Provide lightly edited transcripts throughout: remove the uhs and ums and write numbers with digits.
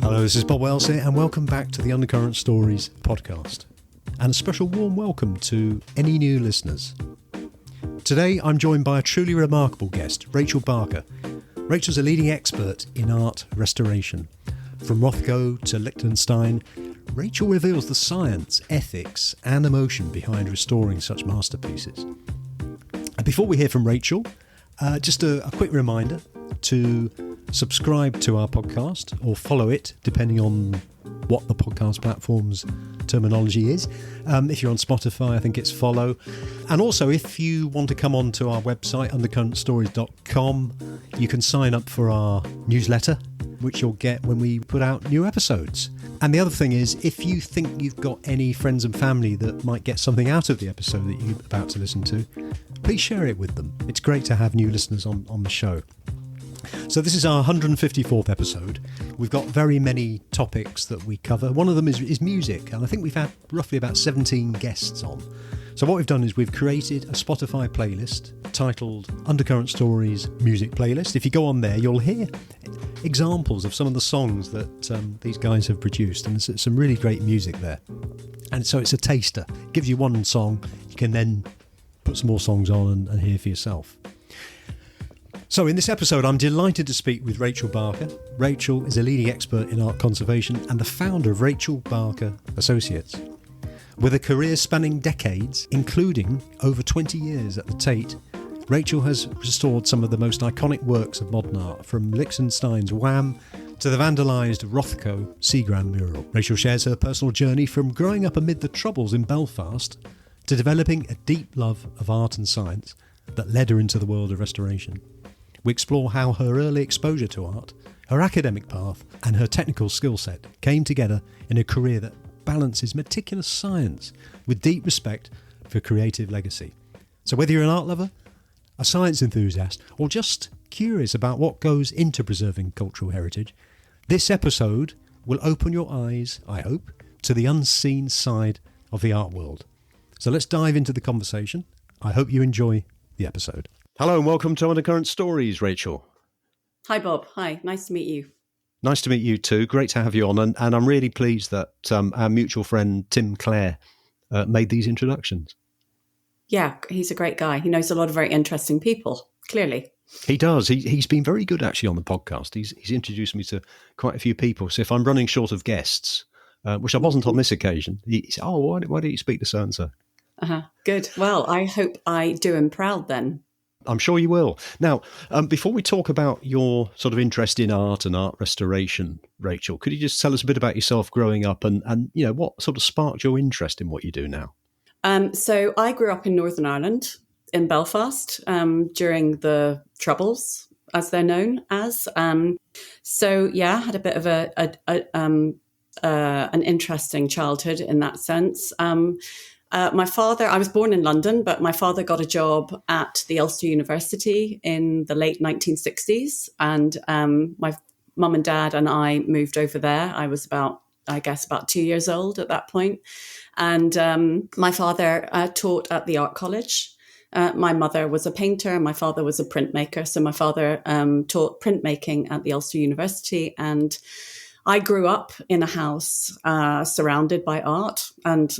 Hello, this is Bob Wells here, and welcome back to the Undercurrent Stories podcast. And a special warm welcome to any new listeners. Today, I'm joined by a truly remarkable guest, Rachel Barker. Rachel's a leading expert in art restoration. From Rothko to Lichtenstein, Rachel reveals the science, ethics, and emotion behind restoring such masterpieces. And before we hear from Rachel, just a quick reminder to subscribe to our podcast or follow it, depending on what the podcast platform's terminology is. If you're on Spotify, I think it's follow. And also, if you want to come on to our website, undercurrentstories.com, you can sign up for our newsletter, which you'll get when we put out new episodes. And the other thing is, if you think you've got any friends and family that might get something out of the episode that you're about to listen to, please share it with them. It's great to have new listeners on the show. So this is our 154th episode. We've got very many topics that we cover. One of them is music, and I think we've had roughly about 17 guests on. So what we've done is we've created a Spotify playlist titled Undercurrent Stories Music Playlist. If you go on there, you'll hear examples of some of the songs that these guys have produced, and there's some really great music there. And so it's a taster. It gives you one song, you can then put some more songs on and hear for yourself. So in this episode, I'm delighted to speak with Rachel Barker. Rachel is a leading expert in art conservation and the founder of Rachel Barker Associates. With a career spanning decades, including over 20 years at the Tate, Rachel has restored some of the most iconic works of modern art, from Lichtenstein's Whaam to the vandalised Rothko Seagram mural. Rachel shares her personal journey from growing up amid the Troubles in Belfast to developing a deep love of art and science that led her into the world of restoration. We explore how her early exposure to art, her academic path, and her technical skill set came together in a career that balances meticulous science with deep respect for creative legacy. So whether you're an art lover, a science enthusiast, or just curious about what goes into preserving cultural heritage, this episode will open your eyes, I hope, to the unseen side of the art world. So let's dive into the conversation. I hope you enjoy the episode. Hello and welcome to Undercurrent Stories, Rachel. Hi, Bob. Hi. Nice to meet you. Nice to meet you too. Great to have you on. And I'm really pleased that our mutual friend, Tim Clare, made these introductions. Yeah, he's a great guy. He knows a lot of very interesting people, clearly. He does. He's been very good, actually, on the podcast. He's introduced me to quite a few people. So if I'm running short of guests, which I wasn't on this occasion, he said, why don't you speak to so-and-so? Good. Well, I hope I do him proud then. I'm sure you will. Now, before we talk about your sort of interest in art and art restoration, Rachel, could you just tell us a bit about yourself growing up and you know, what sort of sparked your interest in what you do now? So I grew up in Northern Ireland, in Belfast, during the Troubles, as they're known as. So yeah, I had a bit of an interesting childhood in that sense. My father, I was born in London, but my father got a job at the Ulster University in the late 1960s. And my mum and dad and I moved over there. I was about 2 years old at that point. And my father taught at the art college. My mother was a painter and my father was a printmaker. So my father taught printmaking at the Ulster University, and I grew up in a house surrounded by art and,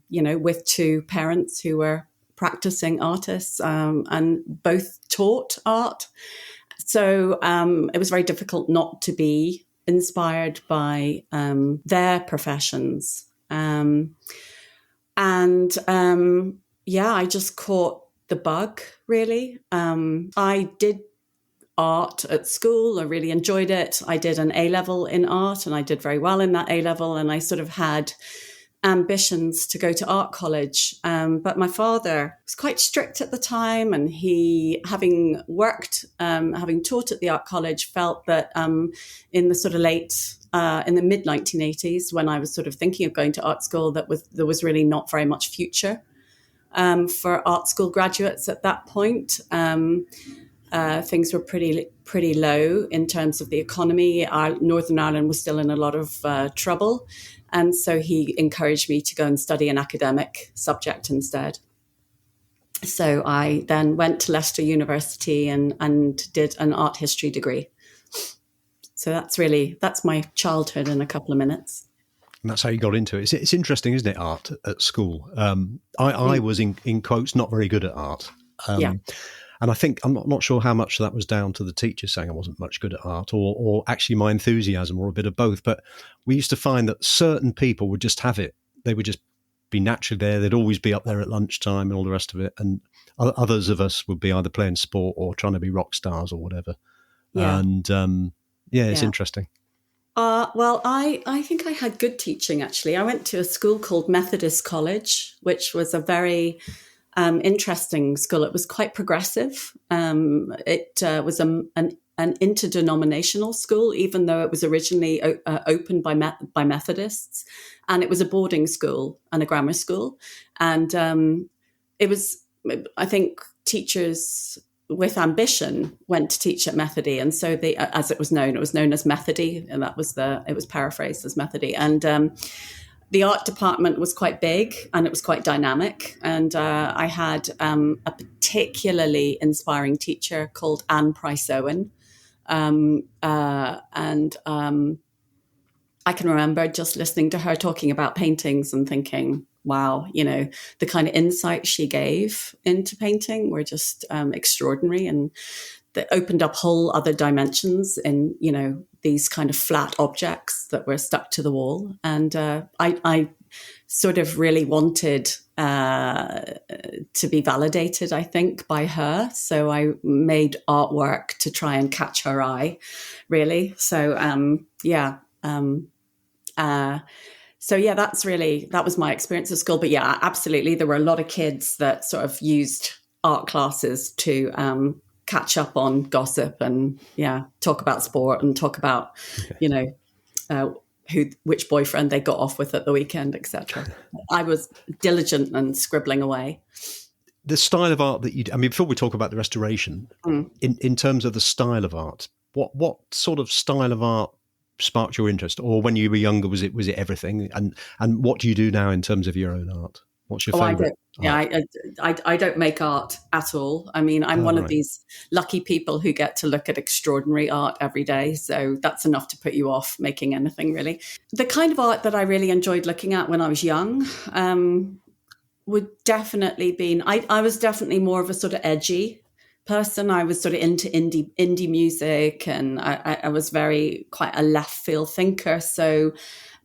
with two parents who were practicing artists and both taught art. So it was very difficult not to be inspired by their professions. I just caught the bug, really. I did art at school. I really enjoyed it. I did an A-level in art and I did very well in that A-level, and I sort of had ambitions to go to art college. But my father was quite strict at the time, and he, having taught at the art college, felt that in the sort of in the mid 1980s, when I was sort of thinking of going to art school, there was really not very much future for art school graduates at that point. Things were pretty low in terms of the economy. Northern Ireland was still in a lot of trouble. And so he encouraged me to go and study an academic subject instead. So I then went to Leicester University and did an art history degree. So that's my childhood in a couple of minutes. And that's how you got into it. It's interesting, isn't it, art at school? I was, in quotes, not very good at art. Yeah. And I think, I'm not sure how much that was down to the teacher saying I wasn't much good at art, or actually my enthusiasm, or a bit of both. But we used to find that certain people would just have it. They would just be naturally there. They'd always be up there at lunchtime and all the rest of it. And others of us would be either playing sport or trying to be rock stars or whatever. Yeah. And it's interesting. Well, I think I had good teaching, actually. I went to a school called Methodist College, which was a very interesting school. It was quite progressive. It was an interdenominational school, even though it was originally opened by Methodists. And it was a boarding school and a grammar school. And it was, I think, teachers with ambition went to teach at Methody, and so they, as it was known as Methody, and it was paraphrased as Methody. And the art department was quite big and it was quite dynamic. And I had a particularly inspiring teacher called Anne Price Owen, and I can remember just listening to her talking about paintings and thinking, wow, the kind of insights she gave into painting were just extraordinary, and that opened up whole other dimensions in, these kind of flat objects that were stuck to the wall. And I sort of really wanted to be validated, I think, by her. So I made artwork to try and catch her eye, really. So, that was my experience at school. But yeah, absolutely. There were a lot of kids that sort of used art classes to catch up on gossip and talk about sport and talk about, which boyfriend they got off with at the weekend, etc. I was diligent and scribbling away. The style of art that before we talk about the restoration, in terms of the style of art, what sort of style of art sparked your interest? Or when you were younger, was it everything? And what do you do now in terms of your own art? What's your favorite? I don't make art at all. I mean, I'm one of these lucky people who get to look at extraordinary art every day. So that's enough to put you off making anything, really. The kind of art that I really enjoyed looking at when I was young would definitely been, I was definitely more of a sort of edgy person. I was sort of into indie music, and I was quite a left field thinker. So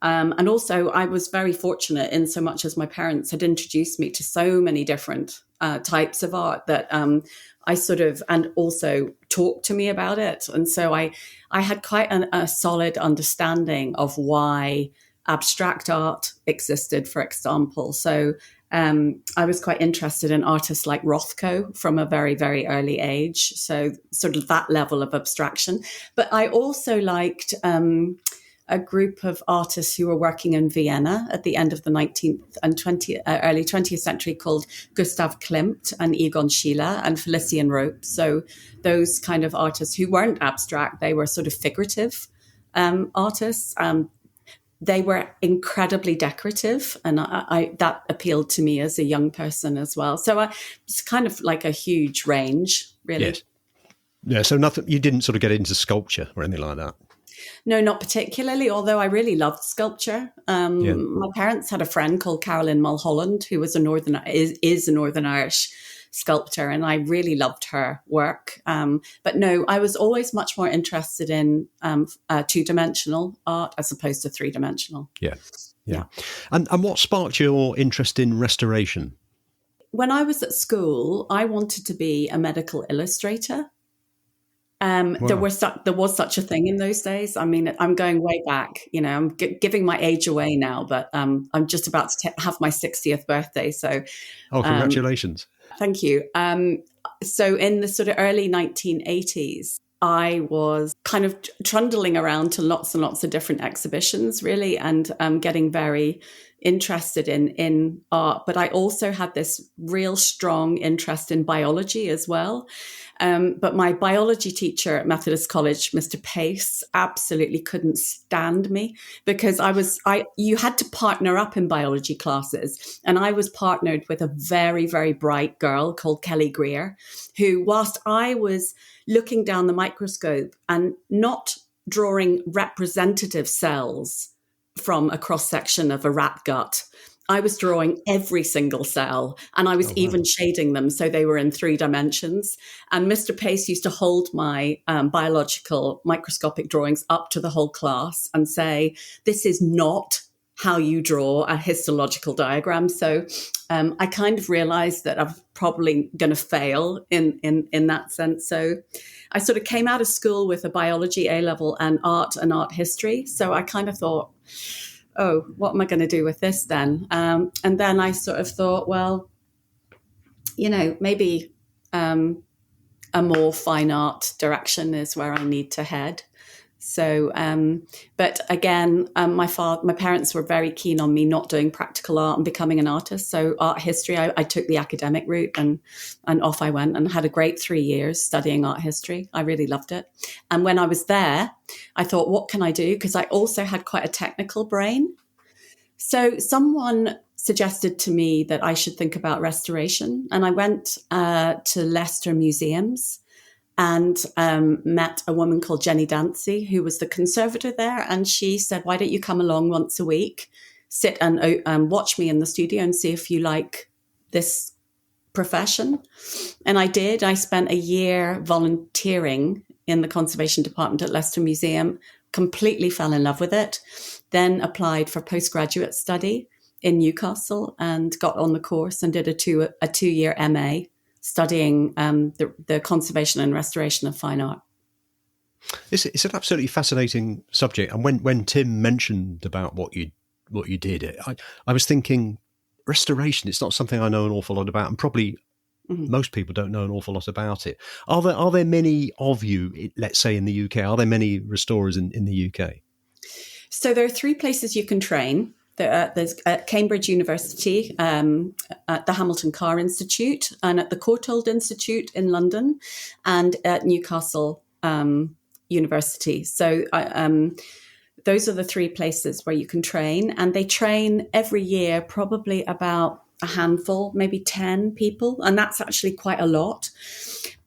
and also I was very fortunate in so much as my parents had introduced me to so many different types of art that I sort of, and also talked to me about it. And so I had quite a solid understanding of why abstract art existed, for example. So I was quite interested in artists like Rothko from a very, very early age. So sort of that level of abstraction. But I also liked a group of artists who were working in Vienna at the end of the 19th and early 20th century called Gustav Klimt and Egon Schiele and Felician Rope. So those kind of artists who weren't abstract, they were sort of figurative artists. They were incredibly decorative, and I that appealed to me as a young person as well. So it's kind of like a huge range, really. Yes. Yeah, so nothing, you didn't sort of get into sculpture or anything like that? No, not particularly, although I really loved sculpture. My parents had a friend called Carolyn Mulholland, who was is a Northern Irish sculptor, and I really loved her work. But no, I was always much more interested in two-dimensional art as opposed to three-dimensional. Yeah. And what sparked your interest in restoration? When I was at school, I wanted to be a medical illustrator. Wow. There was such a thing in those days. I mean, I'm going way back. I'm giving my age away now, but I'm just about to have my 60th birthday. So, congratulations! Thank you. So, in the sort of early 1980s, I was kind of trundling around to lots and lots of different exhibitions, really, and getting very interested in art. But I also had this real strong interest in biology as well. But my biology teacher at Methodist College, Mr. Pace, absolutely couldn't stand me because you had to partner up in biology classes. And I was partnered with a very, very bright girl called Kelly Greer, who, whilst I was looking down the microscope and not drawing representative cells from a cross-section of a rat gut. I was drawing every single cell, and I was even shading them so they were in 3 dimensions. And Mr. Pace used to hold my biological microscopic drawings up to the whole class and say, this is not how you draw a histological diagram. So I kind of realized that I'm probably going to fail in that sense. So I sort of came out of school with a biology A-level and art history. So I kind of thought, oh, what am I going to do with this then? And then I sort of thought, well, maybe a more fine art direction is where I need to head. So, but again, my parents were very keen on me not doing practical art and becoming an artist. So art history, I took the academic route and off I went and had a great 3 years studying art history. I really loved it. And when I was there, I thought, what can I do? Because I also had quite a technical brain. So someone suggested to me that I should think about restoration. And I went to Leicester museums and met a woman called Jenny Dancy, who was the conservator there. And she said, why don't you come along once a week, sit and watch me in the studio and see if you like this profession. And I did. I spent a year volunteering in the conservation department at Leicester Museum, completely fell in love with it, then applied for postgraduate study in Newcastle and got on the course and did a 2-year MA studying the conservation and restoration of fine art. It's an absolutely fascinating subject. And when Tim mentioned about what you did, I was thinking restoration. It's not something I know an awful lot about, and probably most people don't know an awful lot about it. Are there many of you, let's say in the UK? Are there many restorers in the UK? So there are 3 places you can train. There's at Cambridge University, at the Hamilton Carr Institute, and at the Courtauld Institute in London, and at Newcastle University. So those are the 3 places where you can train, and they train every year probably about a handful, maybe 10 people, and that's actually quite a lot.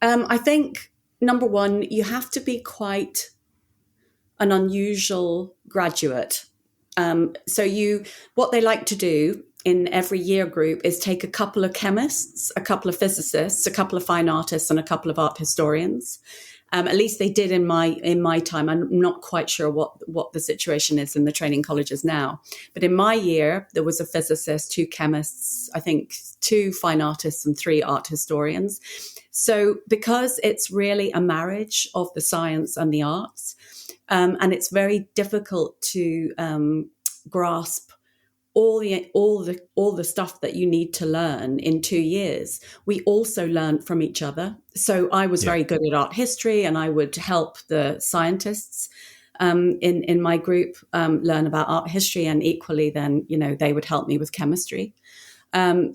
I think, number one, you have to be quite an unusual graduate. What they like to do in every year group is take a couple of chemists, a couple of physicists, a couple of fine artists, and a couple of art historians. At least they did in my time. I'm not quite sure what the situation is in the training colleges now. But in my year, there was a physicist, 2 chemists, I think 2 fine artists and 3 art historians. So because it's really a marriage of the science and the arts, and it's very difficult to grasp all the stuff that you need to learn in 2 years. We also learn from each other. So I was very good at art history, and I would help the scientists in my group learn about art history, and equally then, they would help me with chemistry. You've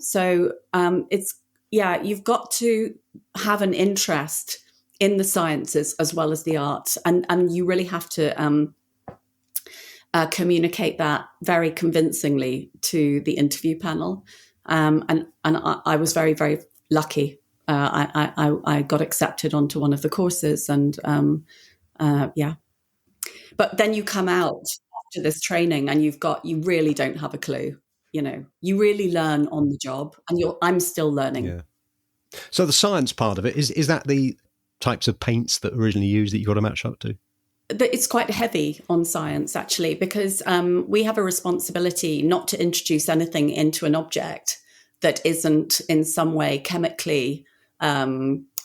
got to have an interest in the sciences as well as the arts, and you really have to communicate that very convincingly to the interview panel. And I was very, very lucky. I got accepted onto one of the courses, and But then you come out after this training and you really don't have a clue. You really learn on the job, and I'm still learning. Yeah. So the science part of it, is that the types of paints that were originally used that you got to match up to? It's quite heavy on science, actually, because we have a responsibility not to introduce anything into an object that isn't in some way chemically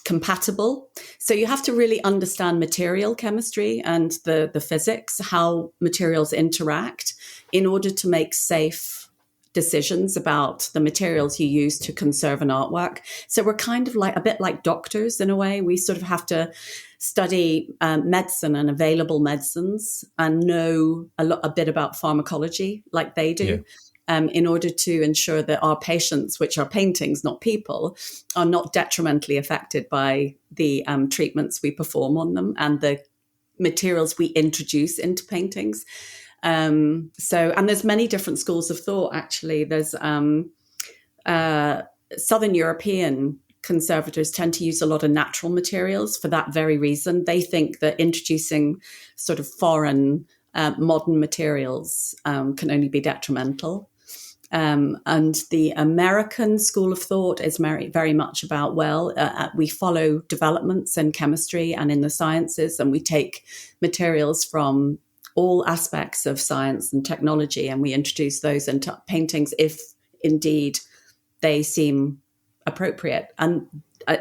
compatible. So you have to really understand material chemistry and the physics, how materials interact, in order to make safe decisions about the materials you use to conserve an artwork. So we're kind of like a bit like doctors in a way. We sort of have to study medicine and available medicines and know a bit about pharmacology like they do, in order to ensure that our patients, which are paintings, not people, are not detrimentally affected by the treatments we perform on them and the materials we introduce into paintings. And there's many different schools of thought, actually. There's Southern European conservators tend to use a lot of natural materials for that very reason. They think that introducing sort of foreign modern materials can only be detrimental. And the American school of thought is very much about, we follow developments in chemistry and in the sciences, and we take materials from all aspects of science and technology, and we introduce those into paintings if indeed they seem appropriate. And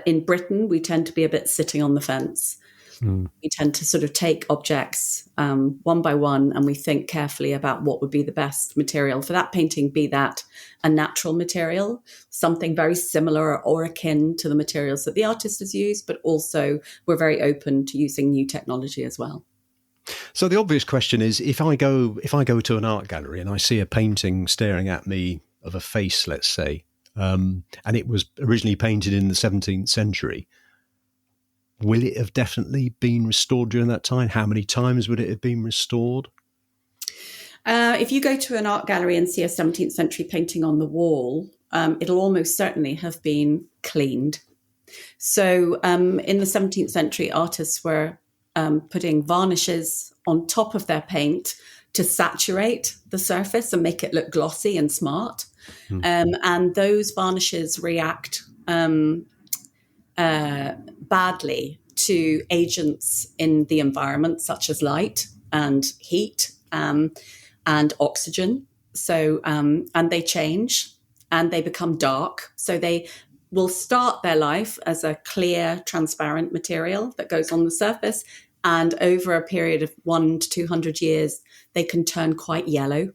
in Britain, we tend to be a bit sitting on the fence. We tend to sort of take objects one by one, and we think carefully about what would be the best material for that painting, be that a natural material, something very similar or akin to the materials that the artist has used, but also we're very open to using new technology as well. So the obvious question is, if I go to an art gallery and I see a painting staring at me of a face, let's say, and it was originally painted in the 17th century, will it have definitely been restored during that time? How many times would it have been restored? If you go to an art gallery and see a 17th century painting on the wall, it'll almost certainly have been cleaned. So in the 17th century, artists were putting varnishes on top of their paint to saturate the surface and make it look glossy and smart. And those varnishes react badly to agents in the environment, such as light and heat and oxygen. So, and they change and they become dark. So they will start their life as a clear, transparent material that goes on the surface. And over a period of 100 to 200 years, they can turn quite yellow.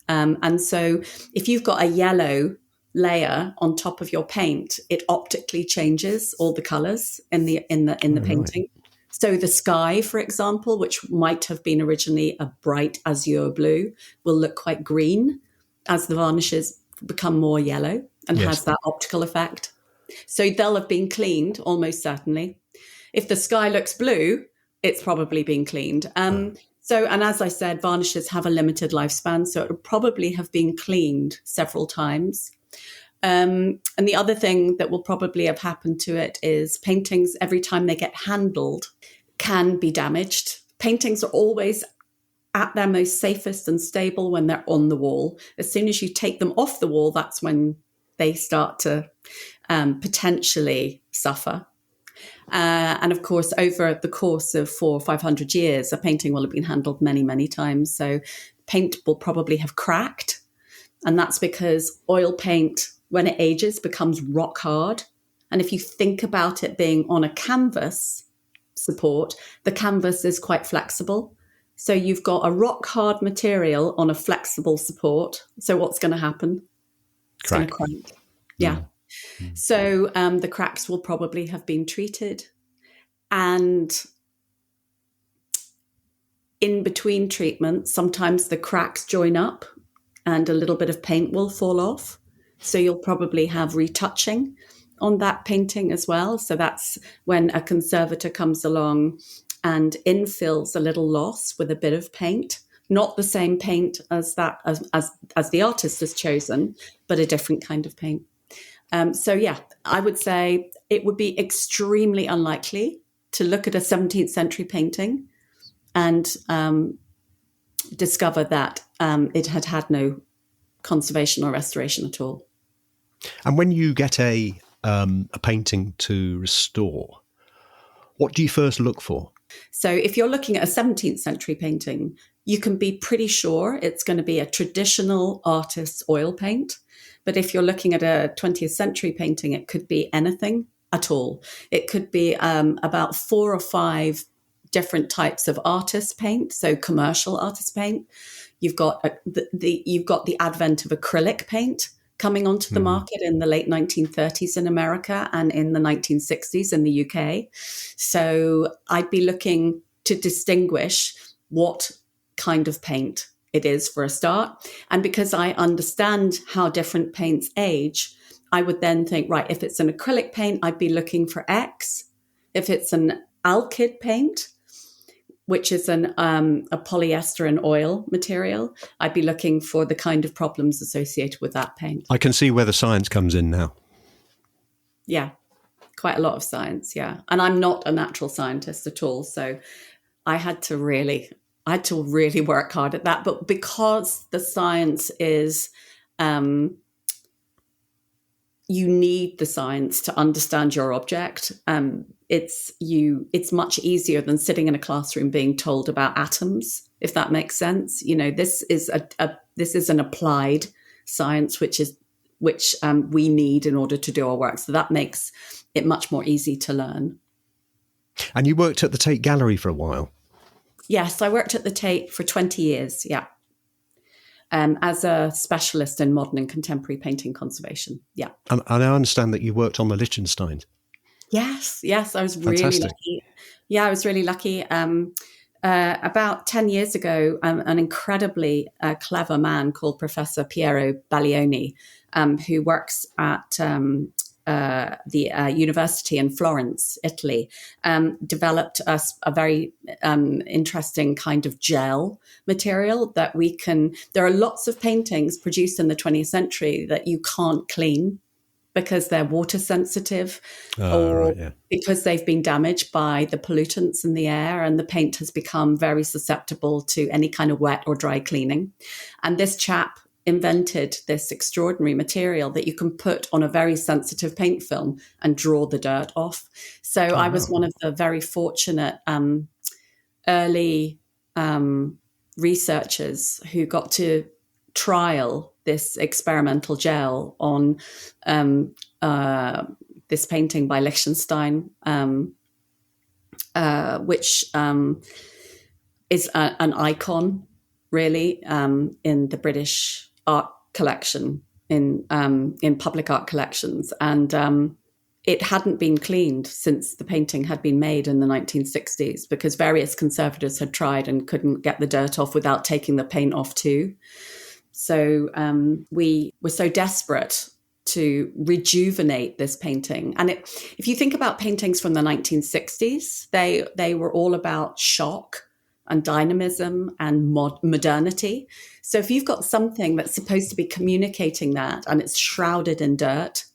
And so if you've got a yellow layer on top of your paint, it optically changes all the colors in the painting. So the sky, for example, which might have been originally a bright azure blue, will look quite green as the varnishes become more yellow and has that optical effect. So they'll have been cleaned almost certainly. If the sky looks blue, it's probably been cleaned. So, and as I said, varnishes have a limited lifespan, so it would probably have been cleaned several times. And the other thing that will probably have happened to it is paintings, every time they get handled, can be damaged. Paintings are always at their most safest and stable when they're on the wall. As soon as you take them off the wall, that's when they start to potentially suffer. And of course, over the course of 400 or 500 years, a painting will have been handled many, many times. So paint will probably have cracked. And that's because oil paint, when it ages, becomes rock hard. And if you think about it being on a canvas support, the canvas is quite flexible. So you've got a rock hard material on a flexible support. So what's going to happen? It's going to crack. Yeah. So the cracks will probably have been treated. And in between treatments, sometimes the cracks join up and a little bit of paint will fall off. So you'll probably have retouching on that painting as well. So that's when a conservator comes along and infills a little loss with a bit of paint. Not the same paint as the artist has chosen, but a different kind of paint. So yeah, I would say it would be extremely unlikely to look at a 17th century painting and discover that it had had no conservation or restoration at all. And when you get a painting to restore, what do you first look for? So if you're looking at a 17th century painting, you can be pretty sure it's going to be a traditional artist's oil paint. But if you're looking at a 20th century painting, it could be anything at all. It could be about 4 or 5 different types of artist paint, so commercial artist paint. You've got the advent of acrylic paint coming onto the market in the late 1930s in America and in the 1960s in the UK. So I'd be looking to distinguish what kind of paint it is for a start. And because I understand how different paints age, I would then think, right, if it's an acrylic paint, I'd be looking for X. If it's an alkyd paint, which is a polyester and oil material, I'd be looking for the kind of problems associated with that paint. I can see where the science comes in now. Yeah. quite a lot of science, yeah. And I'm not a natural scientist at all, so I had to really work hard at that. But because the science is, you need the science to understand your object. It's much easier than sitting in a classroom being told about atoms, if that makes sense. This is an applied science, which we need in order to do our work. So that makes it much more easy to learn. And you worked at the Tate Gallery for a while. Yes, I worked at the Tate for 20 years, yeah. As a specialist in modern and contemporary painting conservation, yeah. And I understand that you worked on the Lichtenstein. Yes, I was Fantastic. really lucky. Yeah, I was really lucky. About 10 years ago, an incredibly clever man called Professor Piero Baglioni, who works at the university in Florence, Italy, developed a very interesting kind of gel material that there are lots of paintings produced in the 20th century that you can't clean because they're water sensitive because they've been damaged by the pollutants in the air, and the paint has become very susceptible to any kind of wet or dry cleaning. And this chap invented this extraordinary material that you can put on a very sensitive paint film and draw the dirt off. So I was one of the very fortunate early researchers who got to trial this experimental gel on this painting by Lichtenstein, which is an icon, really, in the British art collection, in public art collections. And it hadn't been cleaned since the painting had been made in the 1960s, because various conservators had tried and couldn't get the dirt off without taking the paint off too. So we were so desperate to rejuvenate this painting. And if you think about paintings from the 1960s, they were all about shock and dynamism and modernity. So if you've got something that's supposed to be communicating that and it's shrouded in dirt,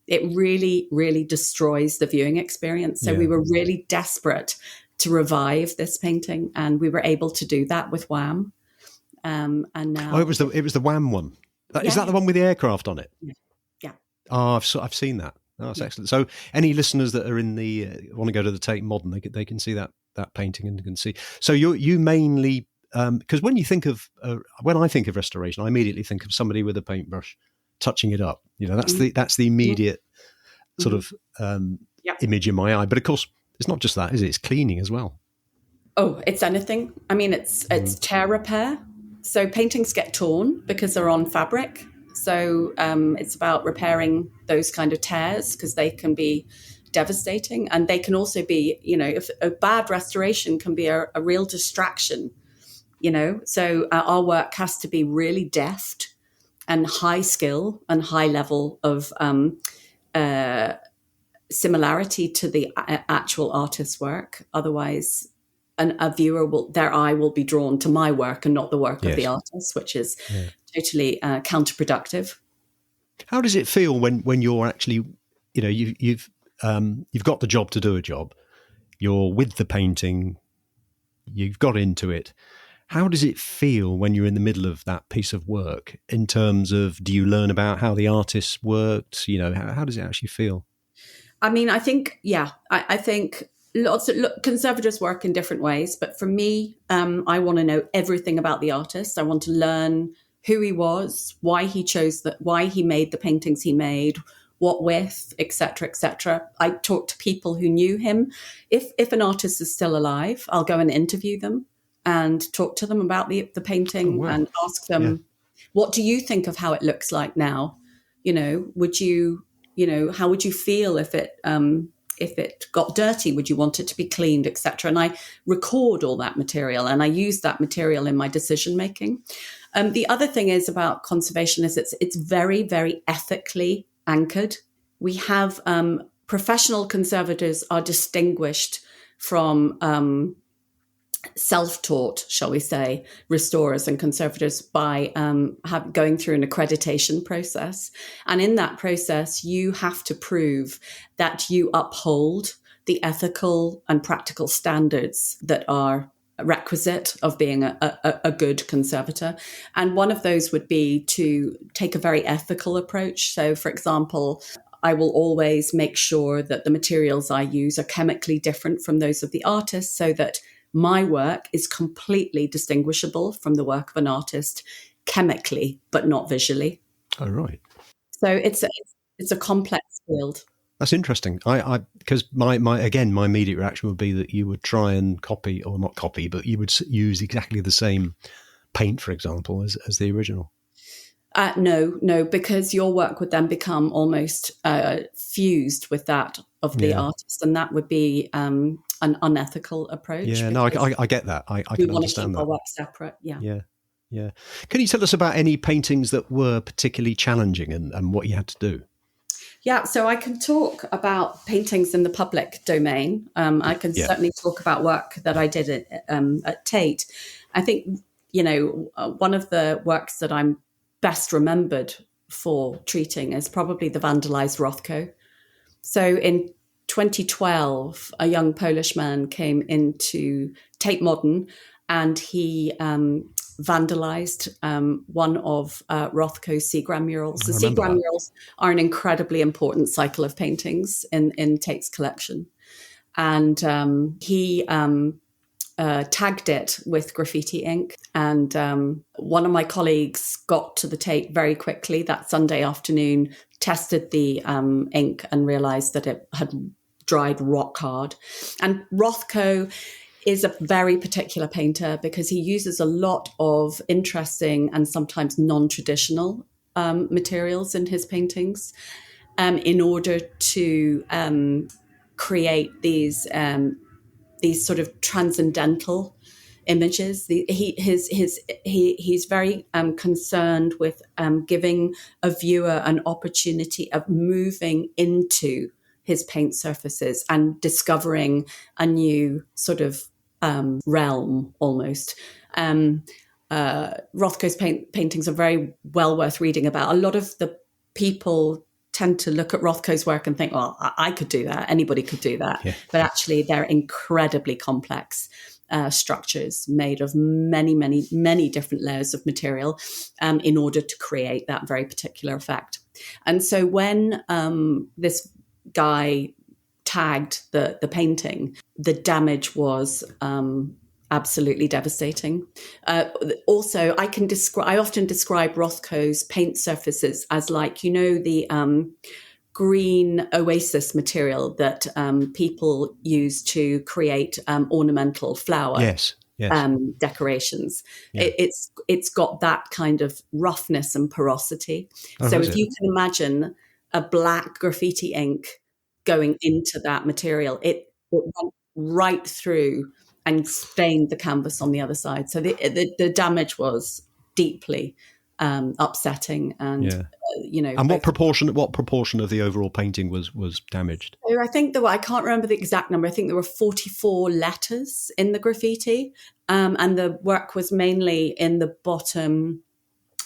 it really, really destroys the viewing experience. So we were really desperate to revive this painting, and we were able to do that with Whaam. And now it was the Whaam one. Is that the one with the aircraft on it? Yeah. Oh, I've seen that. Oh, that's excellent. So any listeners that are in the want to go to the Tate Modern, they can see that painting and can see. So you mainly because when you think of when I think of restoration, I immediately think of somebody with a paintbrush touching it up. That's the immediate sort of image in my eye. But of course, it's not just that, is it? It's cleaning as well. Oh, it's anything. I mean, it's tear repair. So paintings get torn because they're on fabric. So it's about repairing those kind of tears, because they can be devastating. And they can also be, if a bad restoration can be a real distraction, So our work has to be really deft and high skill and high level of similarity to the actual artist's work. Otherwise, a viewer their eye will be drawn to my work and not the work of the artist, which is totally counterproductive. How does it feel when you're actually, you've got the job to do a job, you're with the painting, you've got into it. How does it feel when you're in the middle of that piece of work, in terms of, do you learn about how the artist worked? How does it actually feel? I mean, I think, I think lots of conservators work in different ways. But for me, I want to know everything about the artist. I want to learn who he was, why he chose why he made the paintings he made, what with, etc., etc. I talk to people who knew him. If an artist is still alive, I'll go and interview them and talk to them about the painting and ask them, what do you think of how it looks like now? Would you, how would you feel if it got dirty? Would you want it to be cleaned, etc.? And I record all that material, and I use that material in my decision making. The other thing is about conservation is it's very, very ethically anchored. We have professional conservators are distinguished from self-taught, shall we say, restorers and conservators by going through an accreditation process. And in that process, you have to prove that you uphold the ethical and practical standards that are requisite of being a good conservator. And one of those would be to take a very ethical approach. So, for example, I will always make sure that the materials I use are chemically different from those of the artist, so that my work is completely distinguishable from the work of an artist chemically, but not visually. Oh, right. So it's a complex field. That's interesting. I because my immediate reaction would be that you would try and copy, or not copy, but you would use exactly the same paint, for example, as the original. No, because your work would then become almost fused with that of the artist, and that would be an unethical approach. Yeah, no, I get that. I can understand that. Our work separate. Yeah. Can you tell us about any paintings that were particularly challenging and what you had to do? Yeah, so I can talk about paintings in the public domain. I can certainly talk about work that I did at Tate. I think, one of the works that I'm best remembered for treating is probably the vandalised Rothko. So in 2012, a young Polish man came into Tate Modern and he vandalised one of Rothko Seagram murals. The Seagram murals are an incredibly important cycle of paintings in Tate's collection. And he tagged it with graffiti ink. And one of my colleagues got to the Tate very quickly that Sunday afternoon, tested the ink and realised that it had dried rock hard. And Rothko is a very particular painter because he uses a lot of interesting and sometimes non-traditional materials in his paintings in order to create these sort of transcendental images. He's very concerned with giving a viewer an opportunity of moving into his paint surfaces and discovering a new sort of realm almost. Rothko's paintings are very well worth reading about. A lot of the people tend to look at Rothko's work and think, well, I could do that. Anybody could do that. Yeah. But actually, they're incredibly complex structures made of many, many, many different layers of material in order to create that very particular effect. And so when this guy tagged the painting, the damage was absolutely devastating. Also, I often describe Rothko's paint surfaces as like, the green oasis material that people use to create ornamental flower decorations. Yeah. It's got that kind of roughness and porosity. So if you can imagine a black graffiti ink going into that material, it went right through and stained the canvas on the other side. So the damage was deeply upsetting, and And what proportion of the overall painting was damaged? I think I can't remember the exact number. I think there were 44 letters in the graffiti, and the work was mainly in the bottom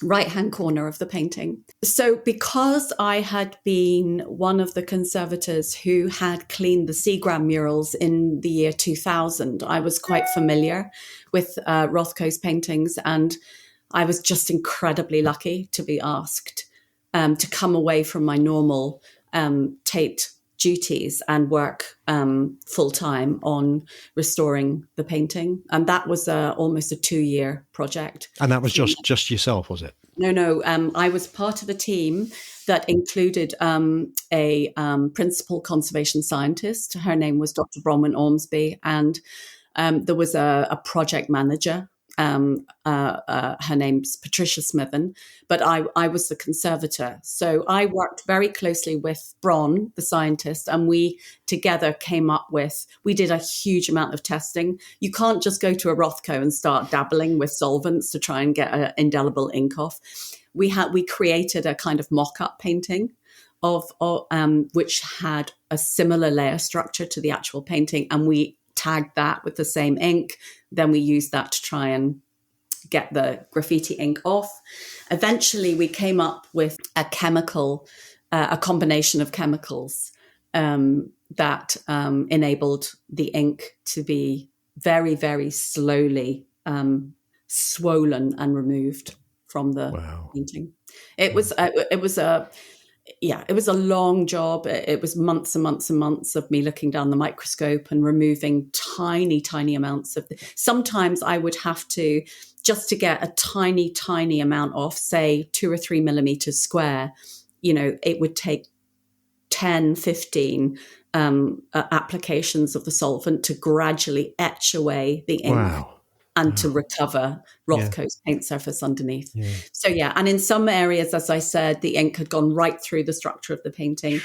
right-hand corner of the painting. So because I had been one of the conservators who had cleaned the Seagram murals in the year 2000, I was quite familiar with Rothko's paintings, and I was just incredibly lucky to be asked to come away from my normal Tate duties and work full-time on restoring the painting. And that was almost a 2-year project. And that was just yourself, was it? No. I was part of a team that included a principal conservation scientist. Her name was Dr. Bronwyn Ormsby. And there was a project manager. Her name's Patricia Smithen, but I was the conservator. So I worked very closely with Bron, the scientist, and we together we did a huge amount of testing. You can't just go to a Rothko and start dabbling with solvents to try and get an indelible ink off. We created a kind of mock-up painting of which had a similar layer structure to the actual painting, and we tagged that with the same ink. Then we used that to try and get the graffiti ink off. Eventually, we came up with a combination of chemicals that enabled the ink to be very, very slowly swollen and removed from the painting. It was a long job. It was months and months and months of me looking down the microscope and removing tiny, tiny amounts of sometimes I would have to, just to get a tiny, tiny amount off, say 2 or 3 millimeters square, it would take 10, 15 applications of the solvent to gradually etch away the ink and to recover Rothko's paint surface underneath. Yeah. So, and in some areas, as I said, the ink had gone right through the structure of the painting.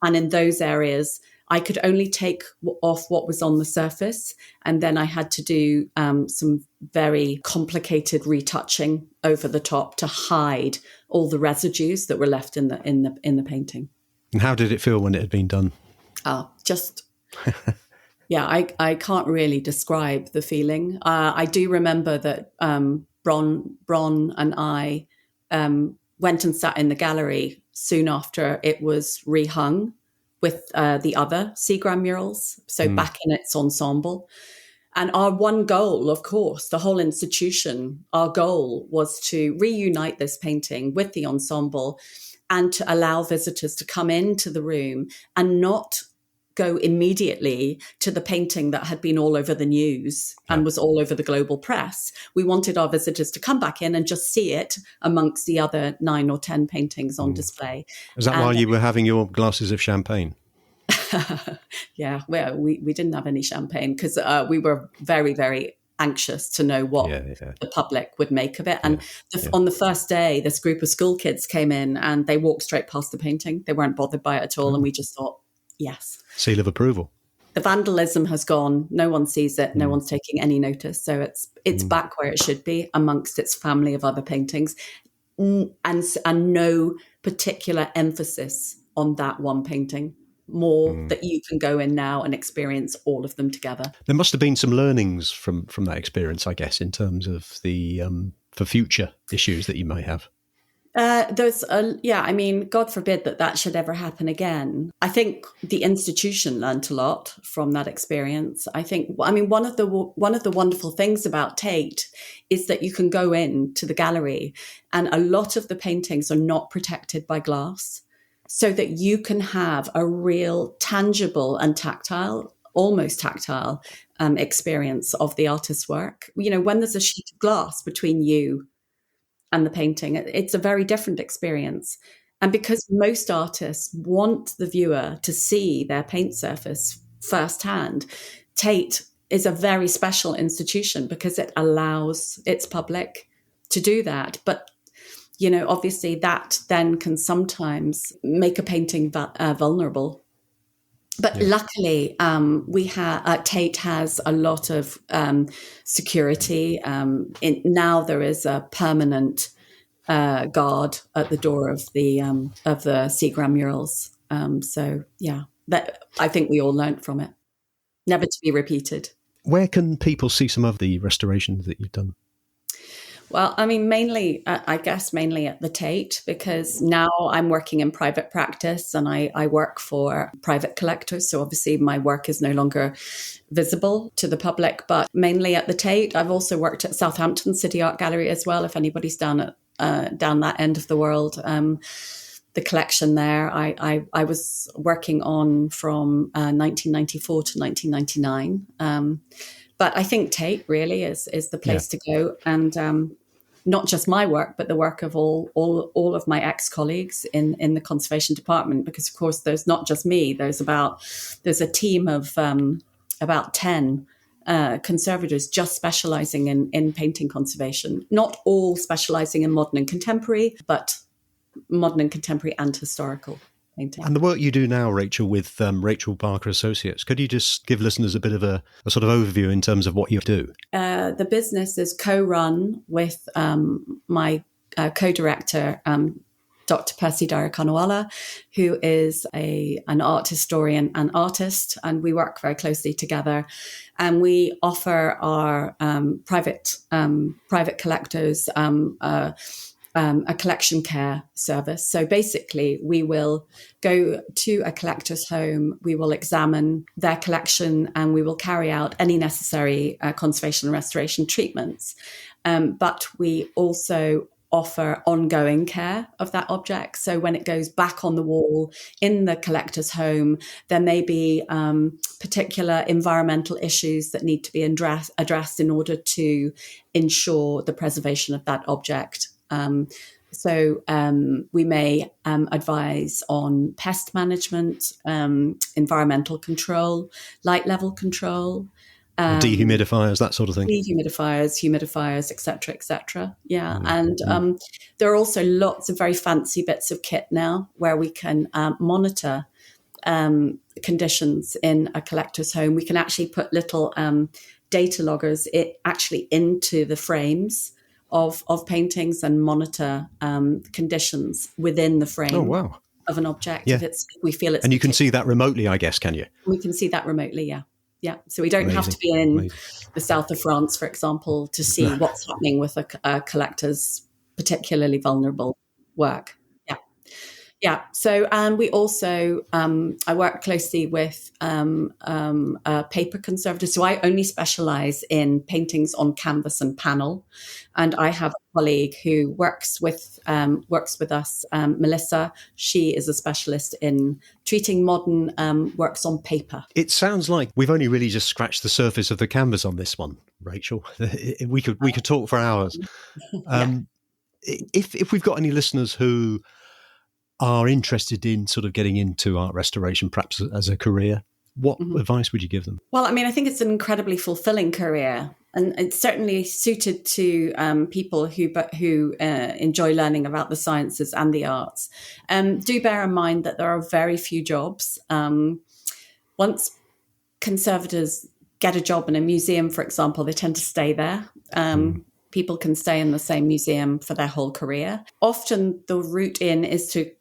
And in those areas, I could only take off what was on the surface. And then I had to do some very complicated retouching over the top to hide all the residues that were left in the painting. And how did it feel when it had been done? I can't really describe the feeling. I do remember that Bron and I went and sat in the gallery soon after it was rehung with the other Seagram murals, so back in its ensemble. And our one goal, of course, the whole institution, our goal was to reunite this painting with the ensemble and to allow visitors to come into the room and not go immediately to the painting that had been all over the news and was all over the global press. We wanted our visitors to come back in and just see it amongst the other 9 or 10 paintings on display. Is that why you were having your glasses of champagne? Yeah, well, we didn't have any champagne because we were very, very anxious to know what the public would make of it. And on the first day, this group of school kids came in and they walked straight past the painting. They weren't bothered by it at all. And we just thought, yes. Seal of approval. The vandalism has gone. No one sees it. No one's taking any notice. So it's back where it should be amongst its family of other paintings, and no particular emphasis on that one painting. More that you can go in now and experience all of them together. There must have been some learnings from that experience, I guess, in terms of the for future issues that you may have. God forbid that should ever happen again. I think the institution learnt a lot from that experience. One of the wonderful things about Tate is that you can go in to the gallery and a lot of the paintings are not protected by glass, so that you can have a real tangible and tactile, almost tactile experience of the artist's work. When there's a sheet of glass between you and the painting, it's a very different experience. And because most artists want the viewer to see their paint surface firsthand, Tate is a very special institution because it allows its public to do that. But, obviously that then can sometimes make a painting vulnerable. But luckily, Tate has a lot of security. Now there is a permanent guard at the door of the Seagram murals. I think we all learnt from it, never to be repeated. Where can people see some of the restorations that you've done? Well, mainly at the Tate, because now I'm working in private practice and I work for private collectors. So obviously my work is no longer visible to the public, but mainly at the Tate. I've also worked at Southampton City Art Gallery as well, if anybody's down that end of the world. The collection there, I was working on from 1994 to 1999. But I think Tate really is the place to go, and not just my work, but the work of all of my ex-colleagues in the conservation department. Because of course, there's not just me. There's a team of about 10 conservators just specialising in painting conservation. Not all specialising in modern and contemporary, but modern and contemporary and historical painting. And the work you do now, Rachel, with Rachel Barker Associates, could you just give listeners a bit of a sort of overview in terms of what you do? The business is co-run with my co-director, Dr. Percy Dara-Kanawala, who is an art historian and artist, and we work very closely together. And we offer our private collectors a collection care service. So basically, we will go to a collector's home, we will examine their collection, and we will carry out any necessary conservation and restoration treatments. But we also offer ongoing care of that object. So when it goes back on the wall in the collector's home, there may be particular environmental issues that need to be addressed in order to ensure the preservation of that object. So we may advise on pest management, environmental control, light level control, dehumidifiers, that sort of thing. Humidifiers, et cetera. Yeah. And there are also lots of very fancy bits of kit now where we can monitor conditions in a collector's home. We can actually put little data loggers into the frames of paintings and monitor conditions within the frame of an object. Yeah. If we feel it's... And you can see that remotely, I guess, can you? We can see that remotely, yeah. Yeah, so we don't have to be in the south of France, for example, to see what's happening with a collector's particularly vulnerable work. Yeah. So, and we also, I work closely with a paper conservator. So I only specialize in paintings on canvas and panel. And I have a colleague who works with us, Melissa. She is a specialist in treating modern works on paper. It sounds like we've only really just scratched the surface of the canvas on this one, Rachel. We could talk for hours. If we've got any listeners who are interested in sort of getting into art restoration, perhaps as a career, what advice would you give them? Well, I mean, I think it's an incredibly fulfilling career, and it's certainly suited to people who enjoy learning about the sciences and the arts. Do bear in mind that there are very few jobs. Once conservators get a job in a museum, for example, they tend to stay there. People can stay in the same museum for their whole career. Often the route in is to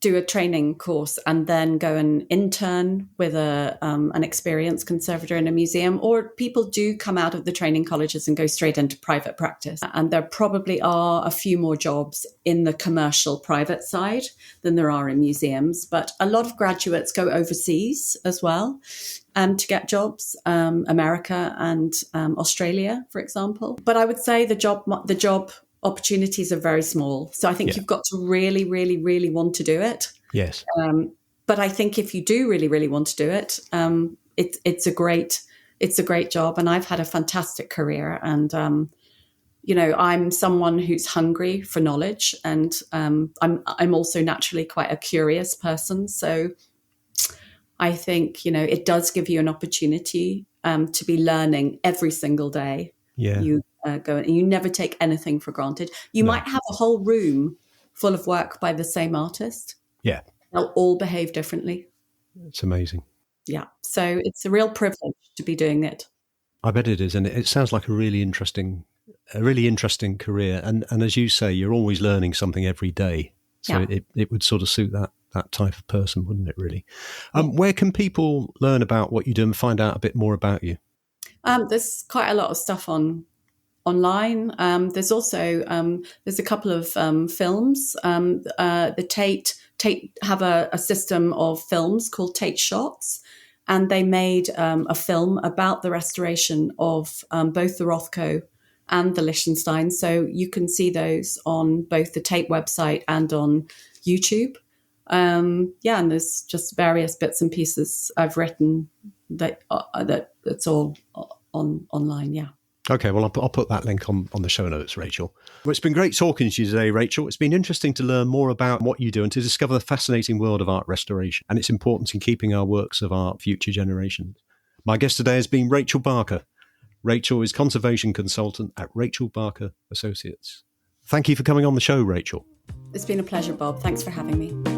do a training course and then go and intern with an experienced conservator in a museum, or people do come out of the training colleges and go straight into private practice. And there probably are a few more jobs in the commercial private side than there are in museums. But a lot of graduates go overseas as well to get jobs, America and Australia, for example. But I would say the job opportunities are very small. So I think you've got to really, really, really want to do it. Yes. But I think if you do really, really want to do it, it's a great job. And I've had a fantastic career. And, I'm someone who's hungry for knowledge. And I'm also naturally quite a curious person. So I think, it does give you an opportunity to be learning every single day. Yeah. You go and you never take anything for granted. You might have a whole room full of work by the same artist. Yeah. They'll all behave differently. It's amazing. Yeah. So it's a real privilege to be doing it. I bet it is. And it sounds like a really interesting career. And as you say, you're always learning something every day. So it would sort of suit that type of person, wouldn't it, really? Where can people learn about what you do and find out a bit more about you? There's quite a lot of stuff online. There's also there's a couple of films. The Tate have a system of films called Tate Shots, and they made a film about the restoration of both the Rothko and the Lichtenstein. So you can see those on both the Tate website and on YouTube. And there's just various bits and pieces I've written that's all online. Yeah. Okay, well, I'll put that link on the show notes, Rachel. Well, it's been great talking to you today, Rachel. It's been interesting to learn more about what you do and to discover the fascinating world of art restoration and its importance in keeping our works of art future generations. My guest today has been Rachel Barker. Rachel is conservation consultant at Rachel Barker Associates. Thank you for coming on the show, Rachel. It's been a pleasure, Bob. Thanks for having me.